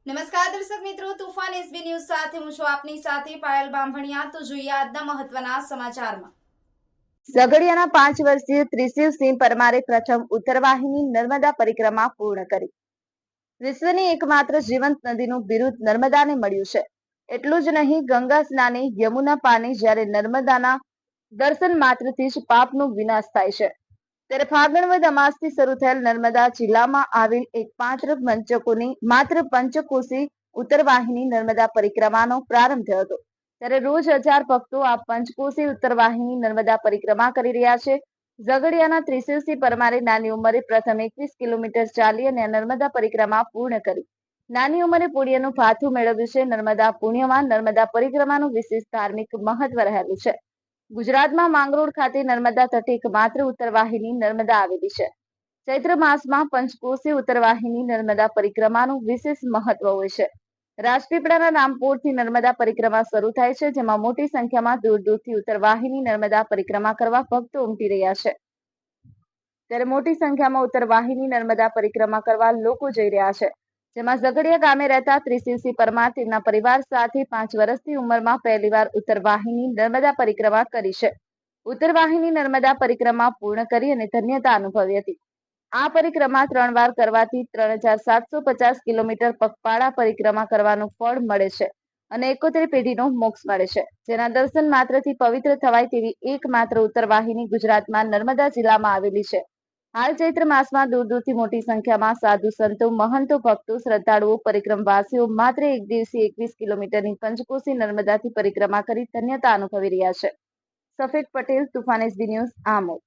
નમસ્કાર દર્શક મિત્રો, તુફાન એસબી ન્યૂઝ સાથે હું છું આપની સાથે પાયલ બામભણિયા। તો જોઈએ આજના મહત્વના સમાચારમાં। ઝઘડિયાના 5 વર્ષીય ત્રિશિવસિંહ પરમારે પ્રથમ ઉત્તરવાહિની નર્મદા પરિક્રમા પૂર્ણ કરી। વિશ્વની એકમાત્ર જીવંત નદીનું બિરુદ નર્મદાને મળ્યું છે। એટલું જ નહીં, ગંગા સ્નાને યમુના પાને જ્યારે નર્મદાના દર્શન માત્રથી જ પાપનો વિનાશ થાય છે, ત્યારે ફાગણ વદ અમાસથી શરૂ થયેલ નર્મદા જિલ્લામાં આવેલ માત્ર પંચકોશી ઉત્તરવાહિની નર્મદા પરિક્રમાનો પ્રારંભ થયો હતો। ત્યારે રોજ 1000 ભક્તો આ પંચકોશી ઉત્તરવાહિની નર્મદા પરિક્રમા કરી રહ્યા છે। ઝઘડિયાના ત્રિશિવસિંહ પરમારે નાની ઉંમરે પ્રથમ 21 કિલોમીટર ચાલી અને નર્મદા પરિક્રમા પૂર્ણ કરી નાની ઉંમરે પુણ્યનું ભાથું મેળવ્યું છે। નર્મદા પુણ્યમાં નર્મદા પરિક્રમાનું વિશેષ ધાર્મિક મહત્વ રહેલું છે। ગુજરાતમાં માંગરોળ ખાતે નર્મદા તટે એકમાત્ર ઉત્તરવાહિની નર્મદા આવેલી છે। ચૈત્ર માસમાં પંચકોશી ઉત્તરવાહિની નર્મદા પરિક્રમાનું વિશેષ મહત્વ હોય છે। રાજપીપળાના રામપોરથી નર્મદા પરિક્રમા શરૂ થાય છે, જેમાં મોટી સંખ્યામાં દૂર દૂરથી ઉત્તરવાહિની નર્મદા પરિક્રમા કરવા ભક્તો ઉમટી રહ્યા છે। ત્યારે મોટી સંખ્યામાં ઉત્તરવાહિની નર્મદા પરિક્રમા કરવા લોકો જઈ રહ્યા છે, જેમાં ઝઘડિયા ગામે રહેતા ત્રિશિવસિંહ પરમાર તેમના પરિવાર સાથે 5 વર્ષની ઉંમરમાં પહેલીવાર ઉત્તરવાહિની નર્મદા પરિક્રમા કરી છે। ઉત્તરવાહિની નર્મદા પરિક્રમા પૂર્ણ કરી અને ધન્યતા અનુભવી હતી। આ પરિક્રમા 3 વાર કરવાથી 3750 કિલોમીટર પગપાળા પરિક્રમા કરવાનું ફળ મળે છે અને 71 પેઢીનો મોક્ષ મળે છે, જેના દર્શન માત્રથી પવિત્ર થવાય તેવી એકમાત્ર ઉત્તરવાહિની ગુજરાતમાં નર્મદા જિલ્લામાં આવેલી છે। હાલ ચૈત્ર માસમાં દૂર દૂરથી મોટી સંખ્યામાં સાધુ સંતો, મહંતો, ભક્તો, શ્રદ્ધાળુઓ, પરિક્રમવાસીઓ માત્ર એક દિવસીય 21 કિલોમીટરની પંચકોશી નર્મદાથી પરિક્રમા કરી ધન્યતા અનુભવી રહ્યા છે। સફેદ પટેલ, તુફાન એસબી ન્યૂઝ, આમોદ।